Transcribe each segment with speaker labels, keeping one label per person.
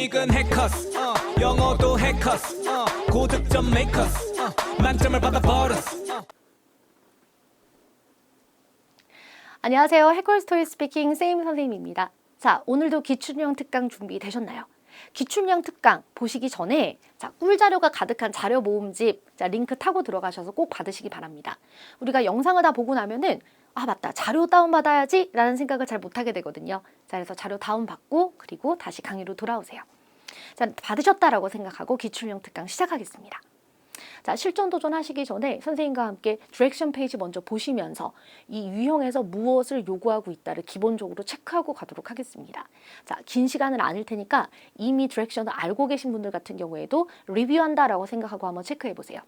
Speaker 1: 수익은 해커스 영어도 해커스 고득점 메이커스 만점을 받아버렸어.
Speaker 2: 안녕하세요. 해커스토리 스피킹 쌤 선생님입니다. 자, 오늘도 기출형 특강 준비되셨나요? 기출형 특강 보시기 전에 꿀 자료가 가득한 자료 모음집 링크 타고 들어가셔서 꼭 받으시기 바랍니다. 우리가 영상을 다 보고 나면은 맞다, 자료 다운받아야지 라는 생각을 잘 못하게 되거든요. 자, 그래서 자료 다운받고 그리고 다시 강의로 돌아오세요. 자, 받으셨다라고 생각하고 기출형 특강 시작하겠습니다. 자, 실전 도전하시기 전에 선생님과 함께 디렉션 페이지 먼저 보시면서 이 유형에서 무엇을 요구하고 있다를 기본적으로 체크하고 가도록 하겠습니다. 자, 긴 시간은 아닐 테니까 이미 디렉션을 알고 계신 분들 같은 경우에도 리뷰한다라고 생각하고 한번 체크해 보세요.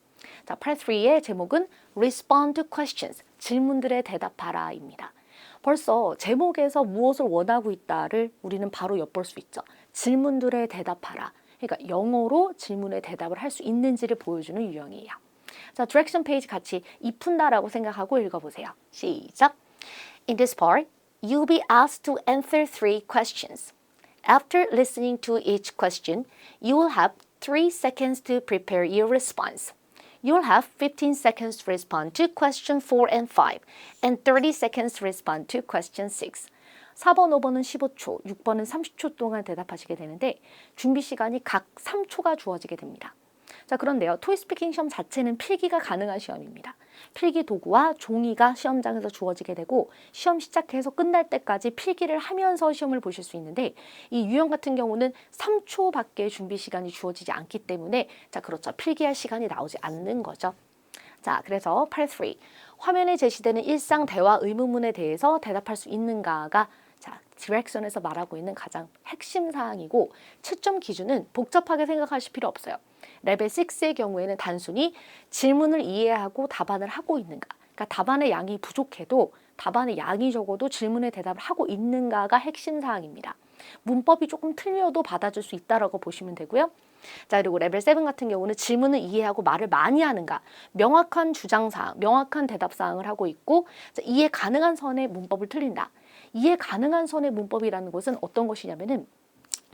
Speaker 2: 자, Part 3의 제목은 Respond to Questions, 질문들에 대답하라입니다. 벌써 제목에서 무엇을 원하고 있다를 우리는 바로 엿볼 수 있죠. 질문들에 대답하라. 그러니까 영어로 질문에 대답을 할 수 있는지를 보여주는 유형이에요. 자, 디렉션 페이지 같이 입푼다라고 생각하고 읽어보세요. 시작! In this part, you'll be asked to answer 3 questions. After listening to each question, you will have 3 seconds to prepare your response. You'll have 15 seconds to respond to question 4 and 5, and 30 seconds to respond to question 6. 4번, 5번은 15초, 6번은 30초 동안 대답하시게 되는데 준비 시간이 각 3초가 주어지게 됩니다. 자, 그런데요. 토익 스피킹 시험 자체는 필기가 가능한 시험입니다. 필기 도구와 종이가 시험장에서 주어지게 되고 시험 시작해서 끝날 때까지 필기를 하면서 시험을 보실 수 있는데 이 유형 같은 경우는 3초밖에 준비 시간이 주어지지 않기 때문에 자, 그렇죠. 필기할 시간이 나오지 않는 거죠. 자, 그래서 Part 3. 화면에 제시되는 일상 대화 의문문에 대해서 대답할 수 있는가가 자, 디렉션에서 말하고 있는 가장 핵심 사항이고 채점 기준은 복잡하게 생각하실 필요 없어요. 레벨 6의 경우에는 단순히 질문을 이해하고 답안을 하고 있는가, 그러니까 답안의 양이 부족해도 답안의 양이 적어도 질문에 대답을 하고 있는가가 핵심 사항입니다. 문법이 조금 틀려도 받아줄 수 있다라고 보시면 되고요. 자, 그리고 레벨 7 같은 경우는 질문을 이해하고 말을 많이 하는가, 명확한 주장사항, 명확한 대답사항을 하고 있고 자, 이해 가능한 선의 문법을 틀린다. 이해 가능한 선의 문법이라는 것은 어떤 것이냐면은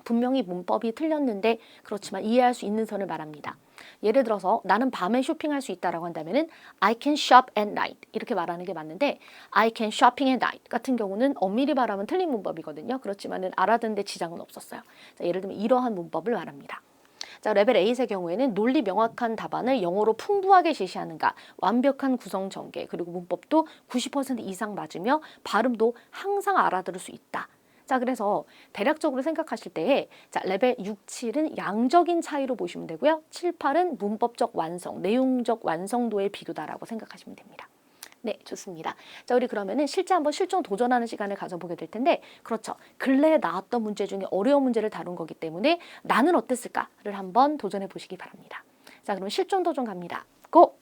Speaker 2: 분명히 문법이 틀렸는데 그렇지만 이해할 수 있는 선을 말합니다. 예를 들어서 나는 밤에 쇼핑할 수 있다라고 한다면은 I can shop at night 이렇게 말하는 게 맞는데 I can shopping at night 같은 경우는 엄밀히 말하면 틀린 문법이거든요. 그렇지만은 알아듣는데 지장은 없었어요. 자, 예를 들면 이러한 문법을 말합니다. 자, 레벨 8의 경우에는 논리 명확한 답안을 영어로 풍부하게 제시하는가, 완벽한 구성 전개, 그리고 문법도 90% 이상 맞으며 발음도 항상 알아들을 수 있다. 자, 그래서 대략적으로 생각하실 때에 자, 레벨 6, 7은 양적인 차이로 보시면 되고요. 7, 8은 문법적 완성, 내용적 완성도의 비교다라고 생각하시면 됩니다. 네, 좋습니다. 자, 우리 그러면은 실제 한번 실전 도전하는 시간을 가져보게 될 텐데 그렇죠. 근래에 나왔던 문제 중에 어려운 문제를 다룬 거기 때문에 나는 어땠을까를 한번 도전해 보시기 바랍니다. 자, 그럼 실전 도전 갑니다. 고!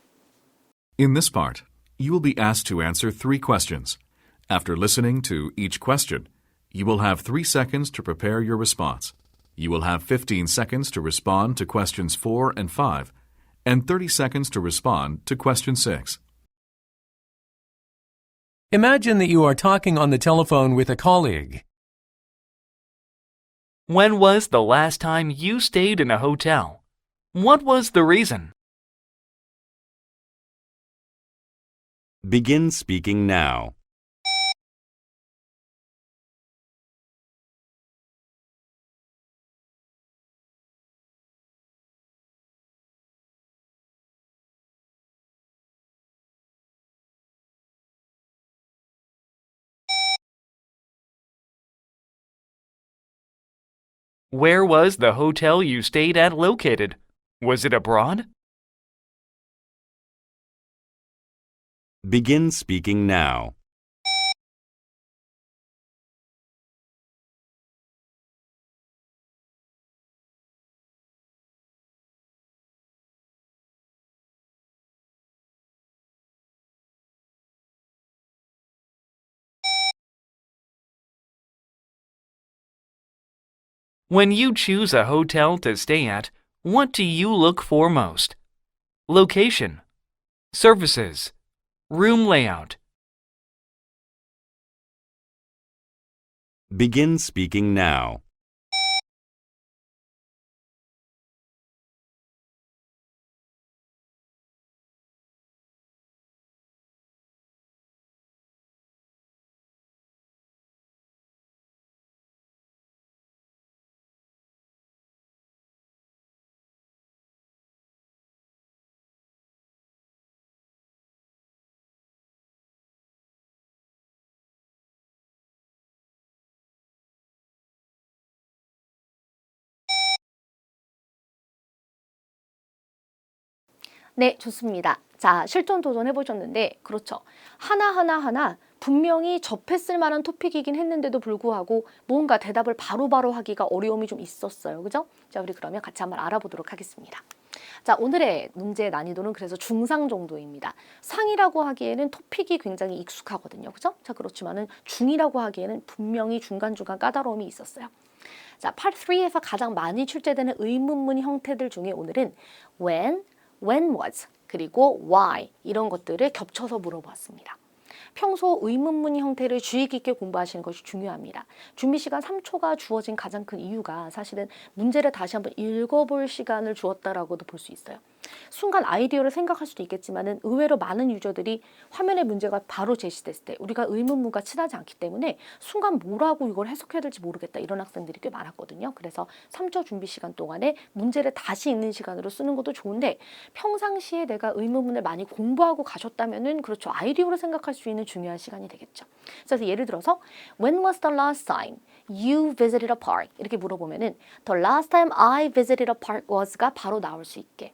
Speaker 3: In this part, you will be asked to answer 3 questions. After listening to each question, you will have 3 seconds to prepare your response. You will have 15 seconds to respond to questions 4 and 5, and 30 seconds to respond to question 6.
Speaker 4: Imagine that you are talking on the telephone with a colleague.
Speaker 5: When was the last time you stayed in a hotel? What was the reason?
Speaker 6: Begin speaking now.
Speaker 5: Where was the hotel you stayed at located? Was it abroad?
Speaker 6: Begin speaking now.
Speaker 5: When you choose a hotel to stay at, what do you look for most? Location, services, room layout.
Speaker 6: Begin speaking now.
Speaker 2: 네, 좋습니다. 자, 실전 도전해 보셨는데 그렇죠. 하나 분명히 접했을 만한 토픽이긴 했는데도 불구하고 뭔가 대답을 바로바로 하기가 어려움이 좀 있었어요. 그죠? 자, 우리 그러면 같이 한번 알아보도록 하겠습니다. 자, 오늘의 문제의 난이도는 그래서 중상 정도입니다. 상이라고 하기에는 토픽이 굉장히 익숙하거든요. 그죠? 자, 그렇지만은 중이라고 하기에는 분명히 중간중간 까다로움이 있었어요. 자, Part 3에서 가장 많이 출제되는 의문문 형태들 중에 오늘은 when was, 그리고 why 이런 것들을 겹쳐서 물어봤습니다. 평소 의문문 형태를 주의 깊게 공부하시는 것이 중요합니다. 준비 시간 3초가 주어진 가장 큰 이유가 사실은 문제를 다시 한번 읽어볼 시간을 주었다라고도 볼 수 있어요. 순간 아이디어를 생각할 수도 있겠지만은 의외로 많은 유저들이 화면에 문제가 바로 제시됐을 때 우리가 의문문과 친하지 않기 때문에 순간 뭐라고 이걸 해석해야 될지 모르겠다 이런 학생들이 꽤 많았거든요. 그래서 3초 준비 시간 동안에 문제를 다시 읽는 시간으로 쓰는 것도 좋은데 평상시에 내가 의문문을 많이 공부하고 가셨다면은 그렇죠. 아이디어로 생각할 수 있는 중요한 시간이 되겠죠. 그래서 예를 들어서 When was the last time you visited a park? 이렇게 물어보면은 The last time I visited a park was가 바로 나올 수 있게.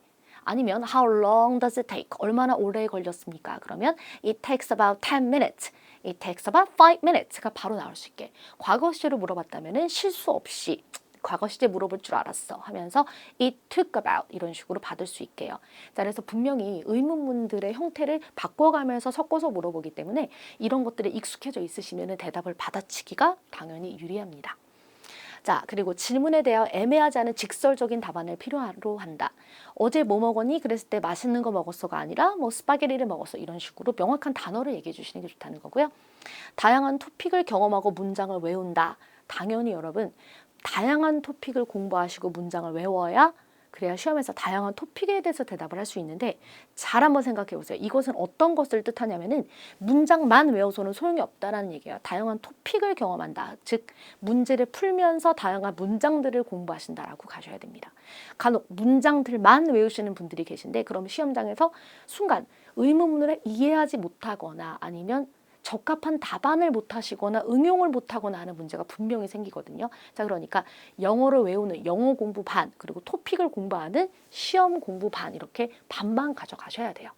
Speaker 2: 아니면 How long does it take? 얼마나 오래 걸렸습니까? 그러면 It takes about 10 minutes. It takes about 5 minutes가 바로 나올 수 있게. 과거 시제로 물어봤다면은 실수 없이 과거 시제 물어볼 줄 알았어 하면서 It took about 이런 식으로 받을 수 있게요. 자, 그래서 분명히 의문문들의 형태를 바꿔가면서 섞어서 물어보기 때문에 이런 것들에 익숙해져 있으시면 대답을 받아치기가 당연히 유리합니다. 자, 그리고 질문에 대하여 애매하지 않은 직설적인 답안을 필요로 한다. 어제 뭐 먹었니? 그랬을 때 맛있는 거 먹었어가 아니라 뭐 스파게티를 먹었어 이런 식으로 명확한 단어를 얘기해 주시는 게 좋다는 거고요. 다양한 토픽을 경험하고 문장을 외운다. 당연히 여러분 다양한 토픽을 공부하시고 문장을 외워야 그래야 시험에서 다양한 토픽에 대해서 대답을 할 수 있는데 잘 한번 생각해 보세요. 이것은 어떤 것을 뜻하냐면은 문장만 외워서는 소용이 없다라는 얘기예요. 다양한 토픽을 경험한다. 즉 문제를 풀면서 다양한 문장들을 공부하신다라고 가셔야 됩니다. 간혹 문장들만 외우시는 분들이 계신데 그럼 시험장에서 순간 의문문을 이해하지 못하거나 아니면 적합한 답안을 못하시거나 응용을 못하거나 하는 문제가 분명히 생기거든요. 자, 그러니까 영어를 외우는 영어 공부 반 그리고 토픽을 공부하는 시험 공부 반 이렇게 반반 가져가셔야 돼요.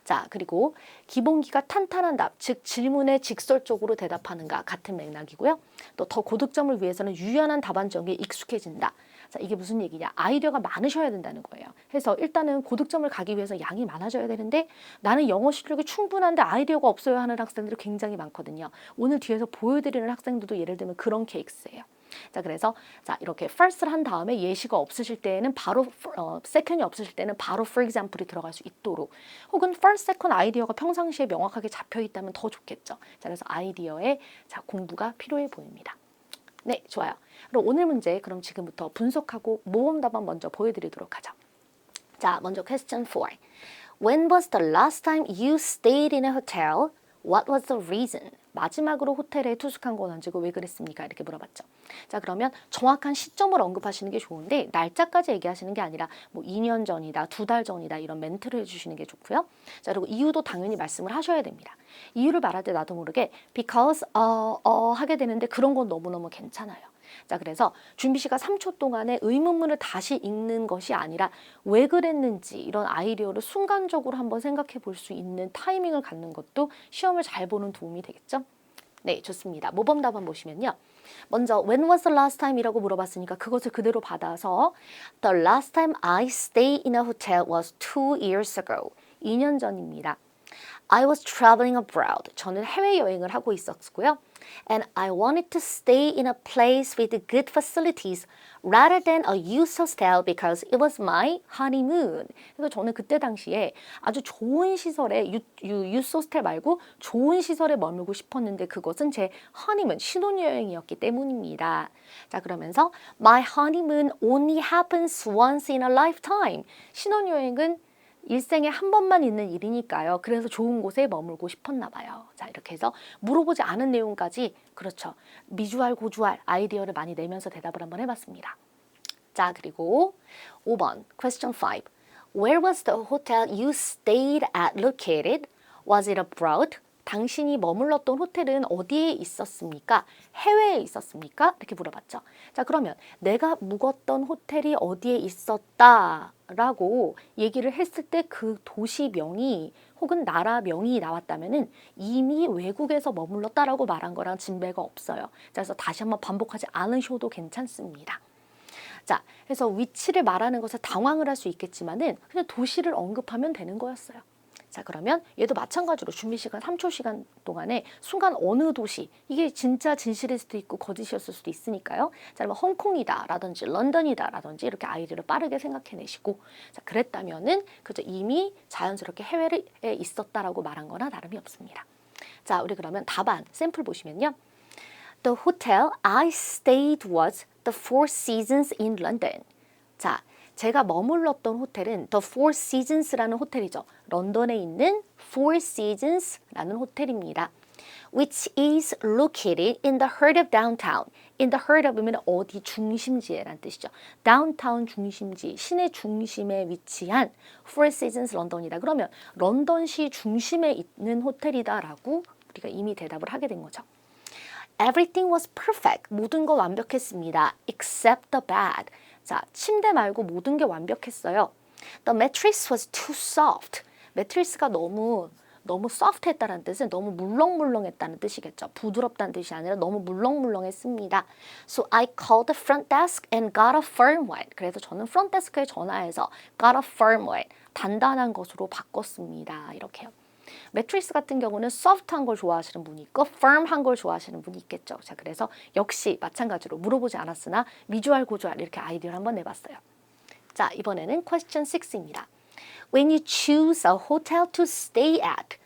Speaker 2: 자, 그리고 기본기가 탄탄한 답, 즉 질문에 직설적으로 대답하는가 같은 맥락이고요. 또 더 고득점을 위해서는 유연한 답안 정리에 익숙해진다. 자, 이게 무슨 얘기냐? 아이디어가 많으셔야 된다는 거예요. 그래서 일단은 고득점을 가기 위해서 양이 많아져야 되는데 나는 영어 실력이 충분한데 아이디어가 없어요 하는 학생들이 굉장히 많거든요. 오늘 뒤에서 보여드리는 학생들도 예를 들면 그런 케이스예요. 자, 그래서 자 이렇게 first를 한 다음에 예시가 없으실 때에는 바로 second이 없으실 때는 바로 for example이 들어갈 수 있도록 혹은 first, second 아이디어가 평상시에 명확하게 잡혀 있다면 더 좋겠죠. 자, 그래서 아이디어의 자 공부가 필요해 보입니다. 네, 좋아요. 그럼 오늘 문제 그럼 지금부터 분석하고 모범 답안 먼저 보여드리도록 하죠. 자, 먼저 question 4. When was the last time you stayed in a hotel? What was the reason? 마지막으로 호텔에 투숙한 건 언제고 왜 그랬습니까? 이렇게 물어봤죠. 자, 그러면 정확한 시점을 언급하시는 게 좋은데 날짜까지 얘기하시는 게 아니라 뭐 2년 전이다, 2달 전이다 이런 멘트를 해주시는 게 좋고요. 자, 그리고 이유도 당연히 말씀을 하셔야 됩니다. 이유를 말할 때 나도 모르게 because 하게 되는데 그런 건 너무너무 괜찮아요. 자, 그래서 준비 시간 3초 동안에 의문문을 다시 읽는 것이 아니라 왜 그랬는지 이런 아이디어를 순간적으로 한번 생각해 볼 수 있는 타이밍을 갖는 것도 시험을 잘 보는 도움이 되겠죠? 네, 좋습니다. 모범 답안 보시면요. 먼저 when was the last time 이라고 물어봤으니까 그것을 그대로 받아서 The last time I stayed in a hotel was 2 years ago. 2년 전입니다. I was traveling abroad. 저는 해외여행을 하고 있었고요. And I wanted to stay in a place with good facilities rather than a youth hostel because it was my honeymoon. 그래서 저는 그때 당시에 아주 좋은 시설에 youth hostel 말고 좋은 시설에 머물고 싶었는데 그것은 제 honeymoon, 신혼여행이었기 때문입니다. 자, 그러면서 my honeymoon only happens once in a lifetime. 신혼여행은 일생에 한 번만 있는 일이니까요. 그래서 좋은 곳에 머물고 싶었나 봐요. 자, 이렇게 해서 물어보지 않은 내용까지 그렇죠. 미주알 고주알 아이디어를 많이 내면서 대답을 한번 해봤습니다. 자, 그리고 5번 question 5. Where was the hotel you stayed at located? Was it abroad, 당신이 머물렀던 호텔은 어디에 있었습니까? 해외에 있었습니까? 이렇게 물어봤죠. 자, 그러면 내가 묵었던 호텔이 어디에 있었다라고 얘기를 했을 때 그 도시명이 혹은 나라명이 나왔다면은 이미 외국에서 머물렀다라고 말한 거랑 진배가 없어요. 자, 그래서 다시 한번 반복하지 않으셔도 괜찮습니다. 자, 그래서 위치를 말하는 것에 당황을 할 수 있겠지만은 그냥 도시를 언급하면 되는 거였어요. 자, 그러면 얘도 마찬가지로 준비 시간 3초 시간 동안에 순간 어느 도시, 이게 진짜 진실일 수도 있고 거짓이었을 수도 있으니까요. 자, 그러면 홍콩이다 라든지 런던이다 라든지 이렇게 아이디어를 빠르게 생각해내시고, 자, 그랬다면은 그저 이미 자연스럽게 해외에 있었다라고 말한 거나 다름이 없습니다. 자, 우리 그러면 답안 샘플 보시면요. The hotel I stayed was the Four Seasons in London. 자, 제가 머물렀던 호텔은 The Four Seasons라는 호텔이죠. 런던에 있는 Four Seasons라는 호텔입니다. Which is located in the heart of downtown. In the heart of이면 어디 중심지에라는 뜻이죠. downtown 중심지, 시내 중심에 위치한 Four Seasons 런던이다. 그러면 런던시 중심에 있는 호텔이다라고 우리가 이미 대답을 하게 된 거죠. Everything was perfect. 모든 거 완벽했습니다. Except the bed. 자, 침대 말고 모든 게 완벽했어요. The mattress was too soft. 매트리스가 너무 soft했다는 뜻은 너무 물렁물렁했다는 뜻이겠죠. 부드럽다는 뜻이 아니라 너무 물렁물렁했습니다. So I called the front desk and got a firm one. 그래서 저는 front desk에 전화해서 got a firm one. 단단한 것으로 바꿨습니다. 이렇게요. 매트리스 같은 경우는 soft한 걸 좋아하시는 분이 있고 firm한 걸 좋아하시는 분이 있겠죠. 자, 그래서 역시 마찬가지로 물어보지 않았으나 미주알 고주알 이렇게 아이디어를 한번 내봤어요. 자, 이번에는 question 6입니다. When you choose a hotel to stay at,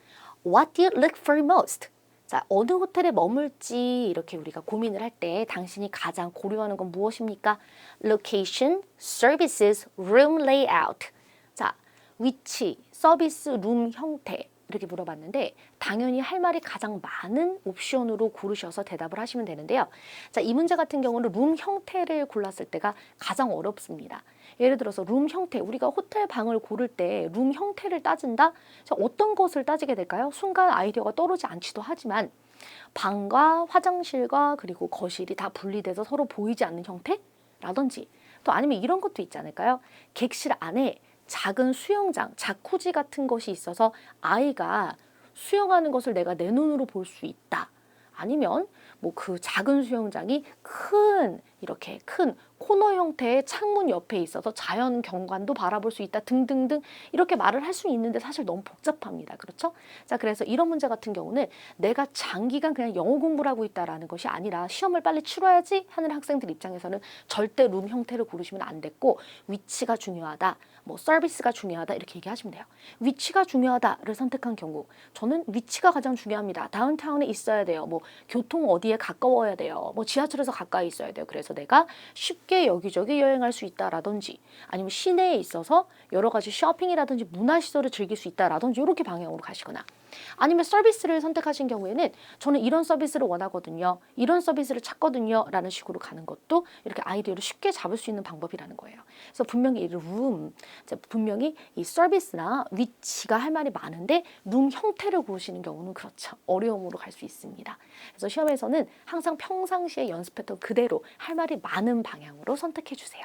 Speaker 2: what do you look for most? 자, 어느 호텔에 머물지 이렇게 우리가 고민을 할 때 당신이 가장 고려하는 건 무엇입니까? Location, services, room layout. 자, 위치, 서비스, 룸 형태 이렇게 물어봤는데 당연히 할 말이 가장 많은 옵션으로 고르셔서 대답을 하시면 되는데요. 자, 이 문제 같은 경우는 룸 형태를 골랐을 때가 가장 어렵습니다. 예를 들어서 룸 형태, 우리가 호텔 방을 고를 때 룸 형태를 따진다? 자, 어떤 것을 따지게 될까요? 순간 아이디어가 떠오르지 않지도 하지만 방과 화장실과 그리고 거실이 다 분리돼서 서로 보이지 않는 형태라든지 또 아니면 이런 것도 있지 않을까요? 객실 안에 작은 수영장, 자쿠지 같은 것이 있어서 아이가 수영하는 것을 내가 내 눈으로 볼 수 있다. 아니면 뭐 그 작은 수영장이 이렇게 큰 코너 형태의 창문 옆에 있어서 자연 경관도 바라볼 수 있다 등등등 이렇게 말을 할 수 있는데 사실 너무 복잡합니다. 그렇죠? 자, 그래서 이런 문제 같은 경우는 내가 장기간 그냥 영어 공부를 하고 있다라는 것이 아니라 시험을 빨리 치러야지 하는 학생들 입장에서는 절대 룸 형태를 고르시면 안 됐고 위치가 중요하다, 뭐 서비스가 중요하다 이렇게 얘기하시면 돼요. 위치가 중요하다를 선택한 경우 저는 위치가 가장 중요합니다. 다운타운에 있어야 돼요. 뭐 교통 어디에 가까워야 돼요. 뭐 지하철에서 가까이 있어야 돼요. 그래서 내가 쉽게 여기저기 여행할 수 있다라든지 아니면 시내에 있어서 여러 가지 쇼핑이라든지 문화시설을 즐길 수 있다라든지 이렇게 방향으로 가시거나 아니면 서비스를 선택하신 경우에는 저는 이런 서비스를 원하거든요. 이런 서비스를 찾거든요. 라는 식으로 가는 것도 이렇게 아이디어를 쉽게 잡을 수 있는 방법이라는 거예요. 그래서 분명히 이 룸, 분명히 이 서비스나 위치가 할 말이 많은데 룸 형태를 고르시는 경우는 그렇죠. 어려움으로 갈 수 있습니다. 그래서 시험에서는 항상 평상시에 연습했던 그대로 할 말이 많은 방향으로 선택해 주세요.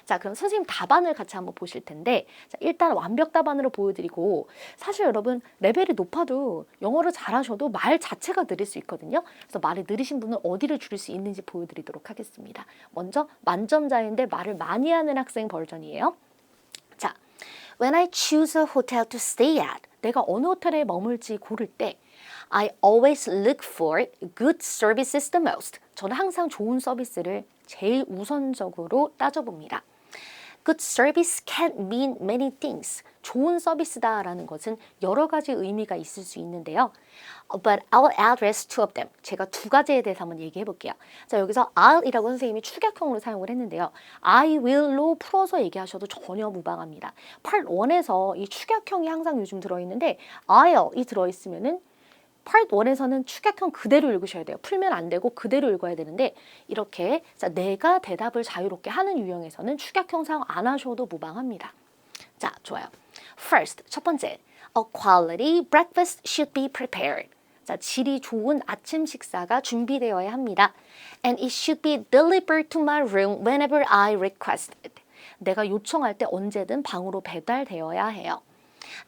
Speaker 2: 자, 그럼 선생님 답안을 같이 한번 보실 텐데 자, 일단 완벽 답안으로 보여드리고 사실 여러분 레벨이 높아도 영어를 잘하셔도 말 자체가 느릴 수 있거든요. 그래서 말이 느리신 분은 어디를 줄일 수 있는지 보여드리도록 하겠습니다. 먼저 만점자인데 말을 많이 하는 학생 버전이에요. 자, When I choose a hotel to stay at, 내가 어느 호텔에 머물지 고를 때 I always look for good services the most. 저는 항상 좋은 서비스를 제일 우선적으로 따져봅니다. Good service can mean many things. 좋은 서비스다라는 것은 여러 가지 의미가 있을 수 있는데요. But I'll address two of them. 제가 두 가지에 대해서 한번 얘기해 볼게요. 자, 여기서 I'll이라고 선생님이 축약형으로 사용을 했는데요. I will로 풀어서 얘기하셔도 전혀 무방합니다. Part 1에서 이 축약형이 항상 요즘 들어있는데 I'll이 들어있으면은 Part 1에서는 축약형 그대로 읽으셔야 돼요. 풀면 안 되고 그대로 읽어야 되는데 이렇게 자, 내가 대답을 자유롭게 하는 유형에서는 축약형 사용 안 하셔도 무방합니다. 자, 좋아요. First, 첫 번째. A quality breakfast should be prepared. 자, 질이 좋은 아침 식사가 준비되어야 합니다. And it should be delivered to my room whenever I request it. 내가 요청할 때 언제든 방으로 배달되어야 해요.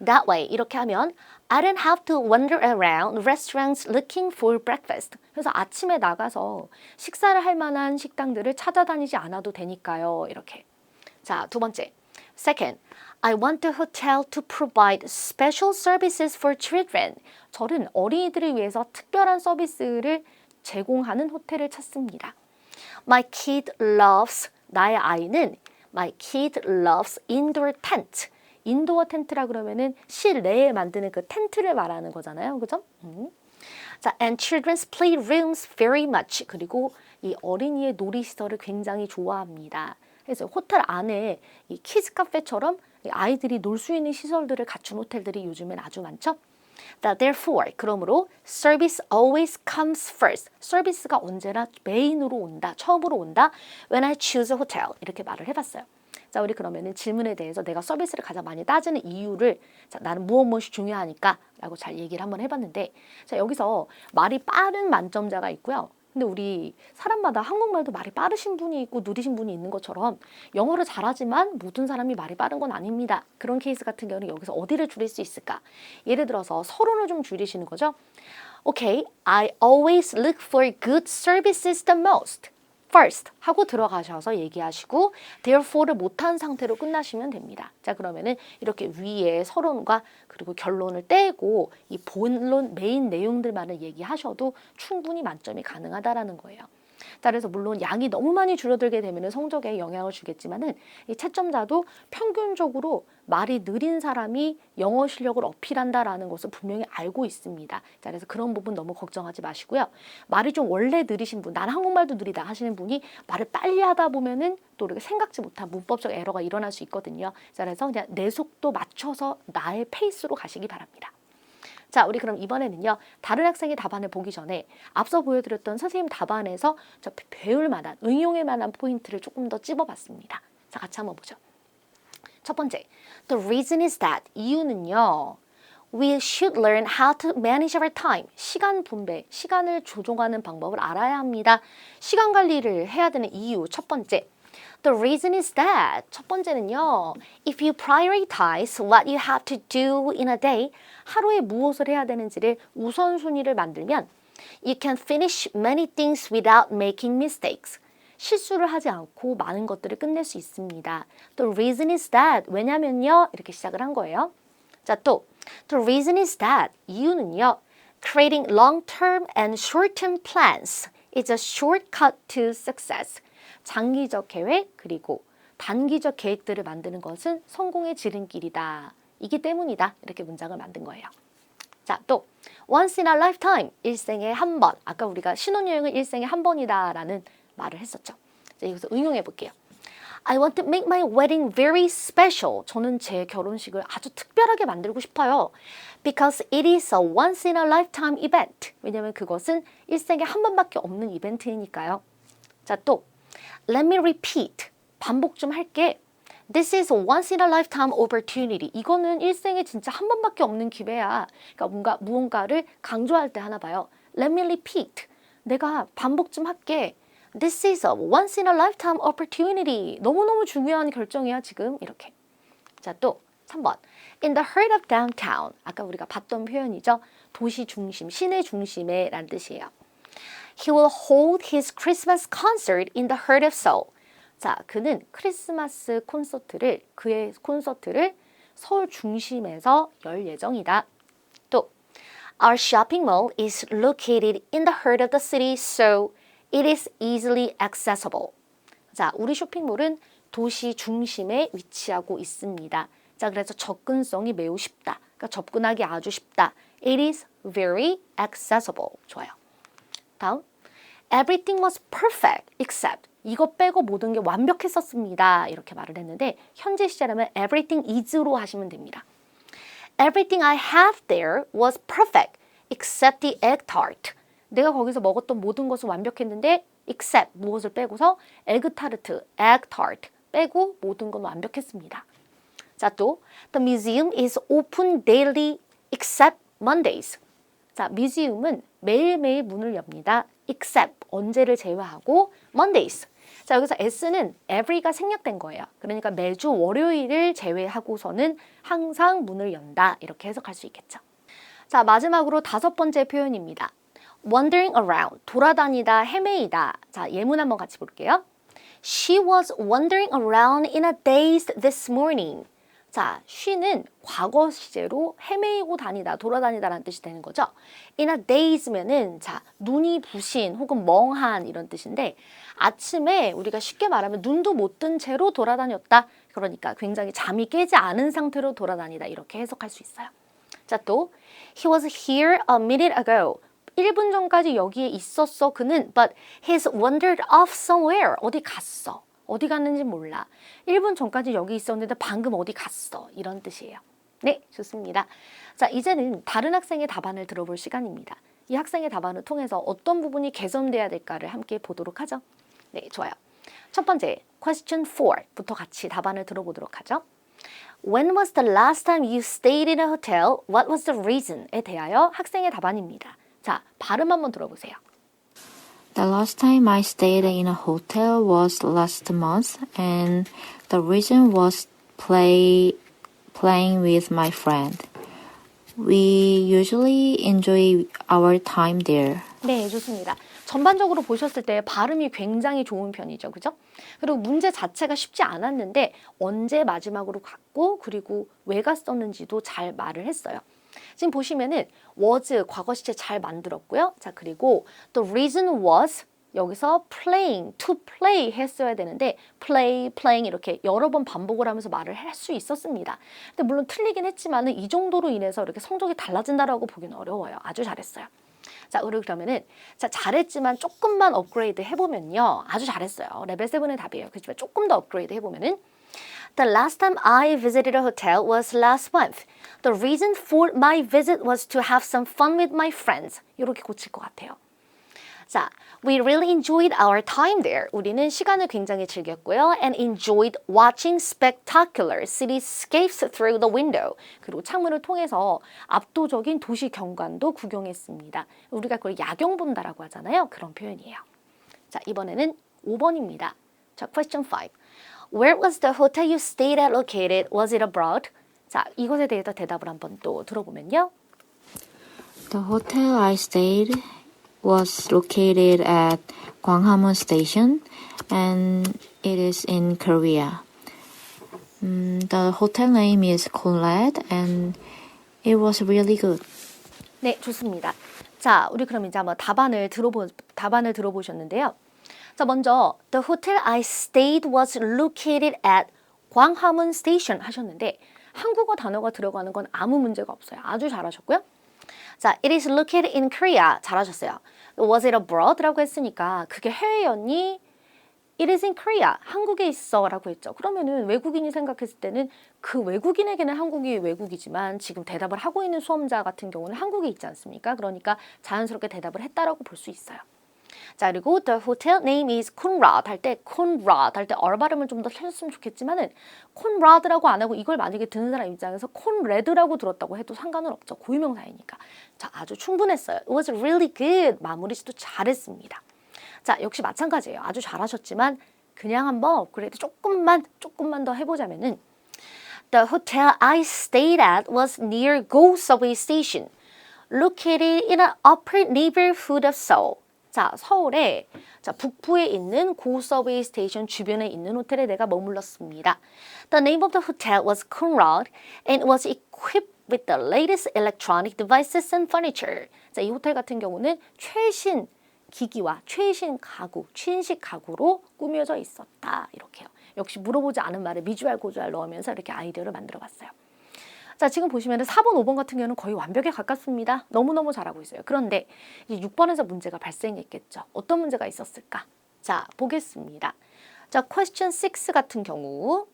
Speaker 2: That way, 이렇게 하면 I don't have to wander around restaurants looking for breakfast. 그래서 아침에 나가서 식사를 할 만한 식당들을 찾아다니지 않아도 되니까요. 이렇게. 자, 두 번째. Second, I want the hotel to provide special services for children. 저는 어린이들을 위해서 특별한 서비스를 제공하는 호텔을 찾습니다. My kid loves, 나의 아이는 My kid loves indoor tent. 인도어 텐트라 그러면은 실내에 만드는 그 텐트를 말하는 거잖아요. 그죠? 자, and children's playrooms very much. 그리고 이 어린이의 놀이시설을 굉장히 좋아합니다. 그래서 호텔 안에 이 키즈 카페처럼 아이들이 놀 수 있는 시설들을 갖춘 호텔들이 요즘엔 아주 많죠. Therefore, 그러므로 service always comes first. 서비스가 언제나 메인으로 온다, 처음으로 온다. When I choose a hotel. 이렇게 말을 해봤어요. 자, 우리 그러면은 질문에 대해서 내가 서비스를 가장 많이 따지는 이유를 자, 나는 무엇이 중요하니까 라고 잘 얘기를 한번 해봤는데 자, 여기서 말이 빠른 만점자가 있고요. 근데 우리 사람마다 한국말도 말이 빠르신 분이 있고 느리신 분이 있는 것처럼 영어를 잘하지만 모든 사람이 말이 빠른 건 아닙니다. 그런 케이스 같은 경우는 여기서 어디를 줄일 수 있을까? 예를 들어서 서론을 좀 줄이시는 거죠. Okay, I always look for good services the most. First 하고 들어가셔서 얘기하시고 therefore를 못한 상태로 끝나시면 됩니다. 자, 그러면은 이렇게 위에 서론과 그리고 결론을 떼고 이 본론 메인 내용들만을 얘기하셔도 충분히 만점이 가능하다라는 거예요. 자, 그래서 물론 양이 너무 많이 줄어들게 되면 성적에 영향을 주겠지만은 이 채점자도 평균적으로 말이 느린 사람이 영어 실력을 어필한다라는 것을 분명히 알고 있습니다. 자, 그래서 그런 부분 너무 걱정하지 마시고요. 말이 좀 원래 느리신 분, 나는 한국말도 느리다 하시는 분이 말을 빨리 하다 보면은 또 이렇게 생각지 못한 문법적 에러가 일어날 수 있거든요. 자, 그래서 그냥 내 속도 맞춰서 나의 페이스로 가시기 바랍니다. 자, 우리 그럼 이번에는요. 다른 학생의 답안을 보기 전에 앞서 보여드렸던 선생님 답안에서 배울 만한, 응용할 만한 포인트를 조금 더 찝어봤습니다. 자, 같이 한번 보죠. 첫 번째, the reason is that, 이유는요. We should learn how to manage our time. 시간 분배, 시간을 조종하는 방법을 알아야 합니다. 시간 관리를 해야 되는 이유, 첫 번째. The reason is that 첫 번째는요. If you prioritize what you have to do in a day, 하루에 무엇을 해야 되는지를 우선순위를 만들면 you can finish many things without making mistakes. 실수를 하지 않고 많은 것들을 끝낼 수 있습니다. The reason is that 왜냐면요. 이렇게 시작을 한 거예요. 자, 또 The reason is that 이유는요. Creating long-term and short-term plans is a shortcut to success. 장기적 계획 그리고 단기적 계획들을 만드는 것은 성공의 지름길이다. 이기 때문이다. 이렇게 문장을 만든 거예요. 자, 또 once in a lifetime, 일생에 한 번. 아까 우리가 신혼여행은 일생에 한 번이다 라는 말을 했었죠. 자, 여기서 응용해 볼게요. I want to make my wedding very special. 저는 제 결혼식을 아주 특별하게 만들고 싶어요. Because it is a once in a lifetime event. 왜냐하면 그것은 일생에 한 번밖에 없는 이벤트이니까요. 자, 또 Let me repeat. 반복 좀 할게. This is a once in a lifetime opportunity. 이거는 일생에 진짜 한 번밖에 없는 기회야. 그러니까 무언가를 강조할 때 하나 봐요. Let me repeat. 내가 반복 좀 할게. This is a once in a lifetime opportunity. 너무너무 중요한 결정이야 지금. 이렇게. 자, 또 3번. In the heart of downtown. 아까 우리가 봤던 표현이죠. 도시 중심, 시내 중심에 라는 뜻이에요. He will hold his Christmas concert in the heart of Seoul. 자, 그는 크리스마스 콘서트를, 그의 콘서트를 서울 중심에서 열 예정이다. 또, Our shopping mall is located in the heart of the city, so it is easily accessible. 자, 우리 쇼핑몰은 도시 중심에 위치하고 있습니다. 자, 그래서 접근성이 매우 쉽다. 그러니까 접근하기 아주 쉽다. It is very accessible. 좋아요. 다음, everything was perfect except 이거 빼고 모든 게 완벽했었습니다. 이렇게 말을 했는데 현재 시제라면 everything is로 하시면 됩니다. Everything I had there was perfect except the egg tart. 내가 거기서 먹었던 모든 것은 완벽했는데 except 무엇을 빼고서 egg tart 빼고 모든 건 완벽했습니다. 자, 또 The museum is open daily except Mondays. 자, 뮤지엄은 매일매일 문을 엽니다. except 언제를 제외하고 Mondays. 자, 여기서 s는 every가 생략된 거예요. 그러니까 매주 월요일을 제외하고서는 항상 문을 연다. 이렇게 해석할 수 있겠죠. 자, 마지막으로 5번째 표현입니다. wandering around, 돌아다니다, 헤매이다. 자, 예문 한번 같이 볼게요. She was wandering around in a daze this morning. 자, she는 과거 시제로 헤매이고 다니다, 돌아다니다라는 뜻이 되는 거죠. in a daze면은 자, 눈이 부신 혹은 멍한 이런 뜻인데 아침에 우리가 쉽게 말하면 눈도 못 뜬 채로 돌아다녔다. 그러니까 굉장히 잠이 깨지 않은 상태로 돌아다니다 이렇게 해석할 수 있어요. 자, 또 He was here a minute ago. 1분 전까지 여기에 있었어 그는 but he's wandered off somewhere. 어디 갔어. 어디 갔는지 몰라. 1분 전까지 여기 있었는데 방금 어디 갔어. 이런 뜻이에요. 네, 좋습니다. 자, 이제는 다른 학생의 답안을 들어볼 시간입니다. 이 학생의 답안을 통해서 어떤 부분이 개선돼야 될까를 함께 보도록 하죠. 네, 좋아요. 첫 번째, question 4부터 같이 답안을 들어보도록 하죠. When was the last time you stayed in a hotel? What was the reason? 에 대하여 학생의 답안입니다. 자, 발음 한번 들어보세요.
Speaker 7: The last time I stayed in a hotel was last month, and the reason was playing with my friend. We usually enjoy our time there.
Speaker 2: 네, 좋습니다. 전반적으로 보셨을 때 발음이 굉장히 좋은 편이죠. 그죠? 그리고 문제 자체가 쉽지 않았는데 언제 마지막으로 갔고 그리고 왜 갔었는지도 잘 말을 했어요. 지금 보시면은 was 과거 시제 잘 만들었고요. 자, 그리고 the reason was 여기서 playing, to play 했어야 되는데 playing 이렇게 여러 번 반복을 하면서 말을 할 수 있었습니다. 근데 물론 틀리긴 했지만은 이 정도로 인해서 이렇게 성적이 달라진다라고 보기는 어려워요. 아주 잘했어요. 자, 그러면은 자, 잘했지만 조금만 업그레이드 해보면요. 아주 잘했어요. 레벨 7의 답이에요. 그렇지만 조금 더 업그레이드 해보면은 The last time I visited a hotel was last month. The reason for my visit was to have some fun with my friends. 이렇게 고칠 것 같아요. 자, we really enjoyed our time there. 우리는 시간을 굉장히 즐겼고요. And enjoyed watching spectacular cityscapes through the window. 그리고 창문을 통해서 압도적인 도시 경관도 구경했습니다. 우리가 그걸 야경 본다라고 하잖아요. 그런 표현이에요. 자, 이번에는 5번입니다. 자, question 5. Where was the hotel you stayed at located? Was it abroad? 자, 이것에 대해서 대답을 한번 또 들어보면요.
Speaker 7: The hotel I stayed was located at Gwanghwamun Station, and it is in Korea. The hotel name is Conrad, and it was really good.
Speaker 2: 네, 좋습니다. 자, 우리 그럼 이제 한번 답안을 들어보셨는데요. 자, 먼저 The hotel I stayed was located at 광화문 Station 하셨는데 한국어 단어가 들어가는 건 아무 문제가 없어요. 아주 잘하셨고요. 자, it is located in Korea. 잘하셨어요. Was it abroad? 라고 했으니까 그게 해외였니? It is in Korea. 한국에 있어 라고 했죠. 그러면은 외국인이 생각했을 때는 그 외국인에게는 한국이 외국이지만 지금 대답을 하고 있는 수험자 같은 경우는 한국에 있지 않습니까? 그러니까 자연스럽게 대답을 했다라고 볼 수 있어요. 자, 그리고 the hotel name is Conrad 할 때 Conrad 할 때 R 발음을 좀 더 살렸으면 좋겠지만은 Conrad라고 안 하고 이걸 만약에 듣는 사람 입장에서 Conrad라고 들었다고 해도 상관은 없죠. 고유명사이니까. 자, 아주 충분했어요. It was really good. 마무리도 잘했습니다. 자, 역시 마찬가지예요. 아주 잘하셨지만 그냥 한번 업그레이드 조금만 더 해보자면은 The hotel I stayed at was near Go Subway Station, located in an upper neighborhood of Seoul. 자, 서울의 자, 북부에 있는 고 서브웨이 스테이션 주변에 있는 호텔에 내가 머물렀습니다. The name of the hotel was Conrad and it was equipped with the latest electronic devices and furniture. 자, 이 호텔 같은 경우는 최신 기기와 최신 가구, 최신식 가구로 꾸며져 있었다. 이렇게요. 역시 물어보지 않은 말에 미주알 고주알 넣으면서 이렇게 아이디어를 만들어 봤어요. 자, 지금 보시면 4번, 5번 같은 경우는 거의 완벽에 가깝습니다. 너무너무 잘하고 있어요. 그런데 이제 6번에서 문제가 발생했겠죠. 어떤 문제가 있었을까? 자, 보겠습니다. 자, question 6 같은 경우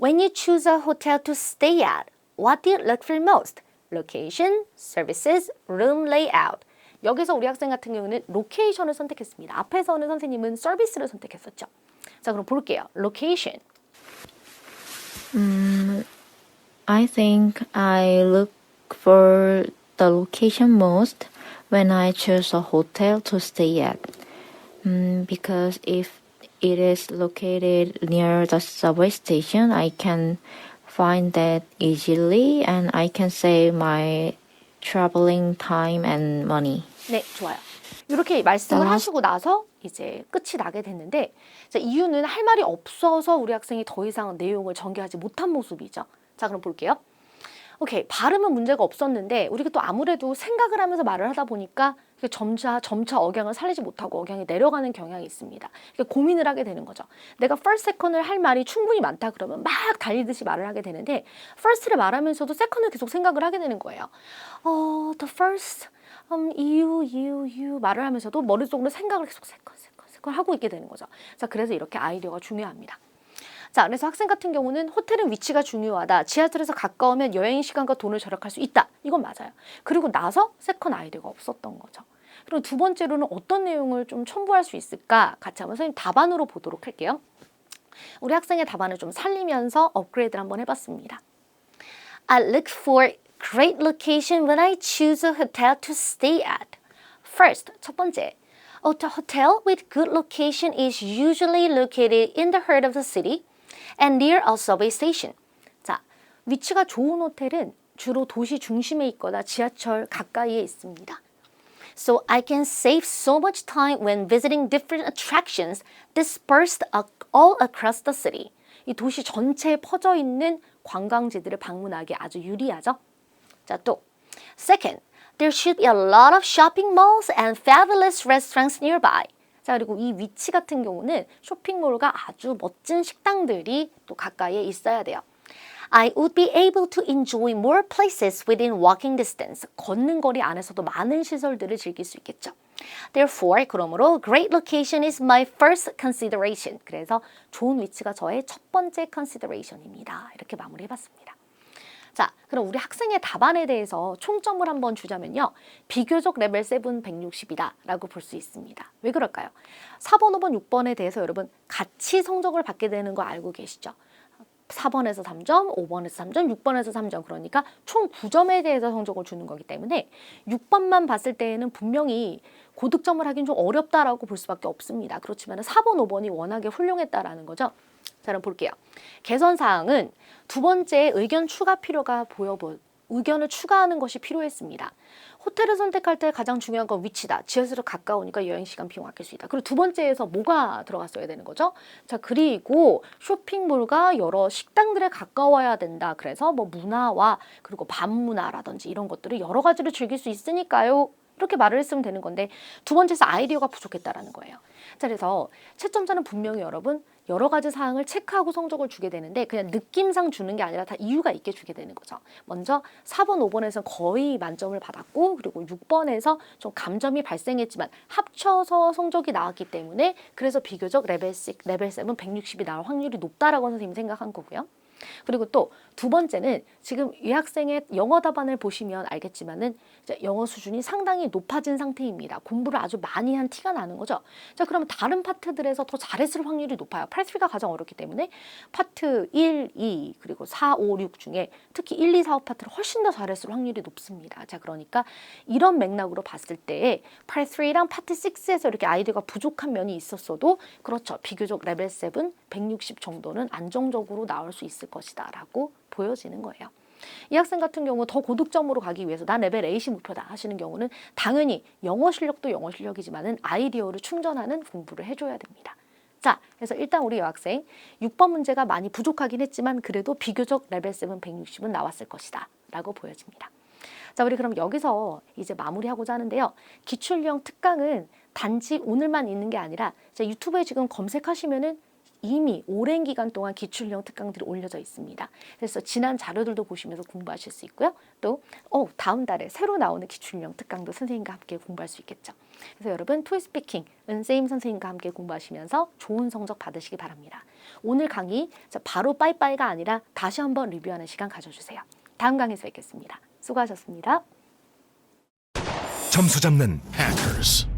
Speaker 2: When you choose a hotel to stay at, what do you look for most? Location, services, room layout. 여기서 우리 학생 같은 경우는 로케이션을 선택했습니다. 앞에서는 선생님은 서비스를 선택했었죠. 자, 그럼 볼게요. 로케이션.
Speaker 7: I think I look for the location most when I choose a hotel to stay at. Because if it is located near the subway station, I can find that easily and I can save my traveling time and money.
Speaker 2: 네, 좋아요. 이렇게 말씀을 하시고 나서 이제 끝이 나게 됐는데 자, 이유는 할 말이 없어서 우리 학생이 더 이상 내용을 전개하지 못한 모습이죠. 자, 그럼 볼게요. 오케이, 발음은 문제가 없었는데 우리가 또 아무래도 생각을 하면서 말을 하다 보니까 점차 억양을 살리지 못하고 억양이 내려가는 경향이 있습니다. 그러니까 고민을 하게 되는 거죠. 내가 first, second을 할 말이 충분히 많다 그러면 막 달리듯이 말을 하게 되는데 first를 말하면서도 second을 계속 생각을 하게 되는 거예요. The first, you 말을 하면서도 머릿속으로 생각을 계속 second 하고 있게 되는 거죠. 자, 그래서 이렇게 아이디어가 중요합니다. 자, 그래서 학생 같은 경우는 호텔은 위치가 중요하다. 지하철에서 가까우면 여행 시간과 돈을 절약할 수 있다. 이건 맞아요. 그리고 나서 세컨 아이디어가 없었던 거죠. 그리고 두 번째로는 어떤 내용을 좀 첨부할 수 있을까? 같이 한번 선생님 답안으로 보도록 할게요. 우리 학생의 답안을 좀 살리면서 업그레이드를 한번 해봤습니다. I look for great location when I choose a hotel to stay at. First, 첫 번째. A hotel with good location is usually located in the heart of the city and near a subway station. 자, 위치가 좋은 호텔은 주로 도시 중심에 있거나 지하철 가까이에 있습니다. So I can save so much time when visiting different attractions dispersed all across the city. 이 도시 전체에 퍼져 있는 관광지들을 방문하기 아주 유리하죠. 자, 또 Second, there should be a lot of shopping malls and fabulous restaurants nearby. 자, 그리고 이 위치 같은 경우는 쇼핑몰과 아주 멋진 식당들이 또 가까이에 있어야 돼요. I would be able to enjoy more places within walking distance. 걷는 거리 안에서도 많은 시설들을 즐길 수 있겠죠. Therefore, 그러므로 great location is my first consideration. 그래서 좋은 위치가 저의 첫 번째 consideration입니다. 이렇게 마무리해봤습니다. 자, 그럼 우리 학생의 답안에 대해서 총점을 한번 주자면요. 비교적 레벨 7 160이다 라고 볼 수 있습니다. 왜 그럴까요? 4번, 5번, 6번에 대해서 여러분 같이 성적을 받게 되는 거 알고 계시죠? 4번에서 3점, 5번에서 3점, 6번에서 3점. 그러니까 총 9점에 대해서 성적을 주는 거기 때문에 6번만 봤을 때에는 분명히 고득점을 하긴 좀 어렵다라고 볼 수밖에 없습니다. 그렇지만 4번, 5번이 워낙에 훌륭했다라는 거죠. 자, 그럼 볼게요. 개선 사항은 두 번째 의견 추가 필요가 의견을 추가하는 것이 필요했습니다. 호텔을 선택할 때 가장 중요한 건 위치다. 지하철에 가까우니까 여행시간 비용 아낄 수 있다. 그리고 두 번째에서 뭐가 들어갔어야 되는 거죠? 자, 그리고 쇼핑몰과 여러 식당들에 가까워야 된다. 그래서 뭐 문화와 그리고 밤문화라든지 이런 것들을 여러 가지를 즐길 수 있으니까요. 이렇게 말을 했으면 되는 건데 두 번째에서 아이디어가 부족했다라는 거예요. 자, 그래서 채점자는 분명히 여러분 여러 가지 사항을 체크하고 성적을 주게 되는데 그냥 느낌상 주는 게 아니라 다 이유가 있게 주게 되는 거죠. 먼저 4번, 5번에서 거의 만점을 받았고 그리고 6번에서 좀 감점이 발생했지만 합쳐서 성적이 나왔기 때문에 그래서 비교적 레벨 7 160이 나올 확률이 높다라고 선생님이 생각한 거고요. 그리고 또 두 번째는 지금 이 학생의 영어 답안을 보시면 알겠지만은 이제 영어 수준이 상당히 높아진 상태입니다. 공부를 아주 많이 한 티가 나는 거죠. 자, 그러면 다른 파트들에서 더 잘했을 확률이 높아요. Part 3가 가장 어렵기 때문에 파트 1, 2, 그리고 4, 5, 6 중에 특히 1, 2, 4, 5 파트를 훨씬 더 잘했을 확률이 높습니다. 자, 그러니까 이런 맥락으로 봤을 때 Part 3랑 파트 6에서 이렇게 아이디어가 부족한 면이 있었어도 그렇죠. 비교적 레벨 7, 160 정도는 안정적으로 나올 수 있을 것이다 라고 보여지는 거예요. 이 학생 같은 경우 더 고득점으로 가기 위해서 난 레벨 8이 목표다 하시는 경우는 당연히 영어 실력도 영어 실력이지만은 아이디어를 충전하는 공부를 해줘야 됩니다. 자, 그래서 일단 우리 여학생 6번 문제가 많이 부족하긴 했지만 그래도 비교적 레벨 7 160은 나왔을 것이다 라고 보여집니다. 자, 우리 그럼 여기서 이제 마무리하고자 하는데요. 기출형 특강은 단지 오늘만 있는 게 아니라 유튜브에 지금 검색하시면은 이미 오랜 기간 동안 기출형 특강들이 올려져 있습니다. 그래서 지난 자료들도 보시면서 공부하실 수 있고요. 또 다음 달에 새로 나오는 기출형 특강도 선생님과 함께 공부할 수 있겠죠. 그래서 여러분 토익스피킹 은쌤 선생님과 함께 공부하시면서 좋은 성적 받으시기 바랍니다. 오늘 강의 바로 빠이빠이가 아니라 다시 한번 리뷰하는 시간 가져주세요. 다음 강의에서 뵙겠습니다. 수고하셨습니다.
Speaker 8: 점수 잡는 Hackers.